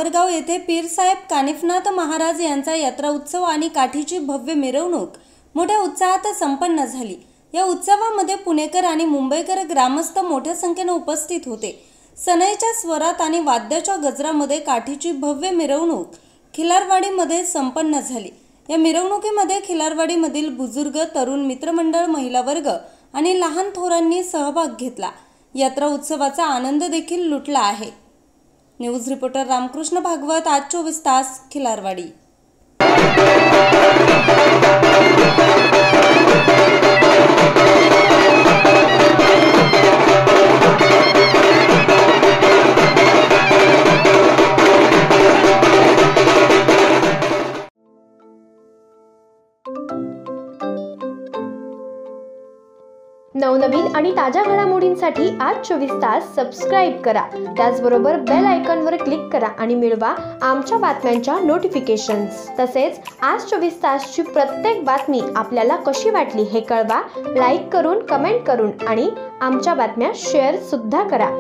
सावरगाव येथे पीरसाहेब कानिफनाथ महाराज यांचा यात्रा उत्सव आणि काठीची भव्य मिरवणूक मोठ्या उत्साहात संपन्न झाली। या उत्सवामध्ये पुणेकर आणि मुंबईकर ग्रामस्थ मोठ्या संख्येने उपस्थित होते। सनईच्या स्वरात आणि वाद्याच्या गजरामध्ये काठीची भव्य मिरवणूक खिलारवाडीमध्ये संपन्न झाली। या मिरवणुकीमध्ये खिलारवाडीमधील बुजुर्ग, तरुण, मित्रमंडळ, महिला वर्ग आणि लहान थोरांनी सहभाग घेतला। यात्रा उत्सवाचा आनंद देखील लुटला आहे। न्यूज रिपोर्टर रामकृष्ण भागवत, आज 24 तास, खिलारवाडी। नवनवीन आणि ताज्या घडामोडींसाठी आज 24 तास सबस्क्राइब करा। त्याचबरोबर बेल आयकॉनवर क्लिक करा आणि मिळवा आमच्या बातम्यांच्या नोटिफिकेशन्स। तसेच आज 24 तासची प्रत्येक बातमी आपल्याला कशी वाटली हे कळवा, लाईक करून, कमेंट करून आणि आमच्या बातम्या शेअर सुद्धा करा।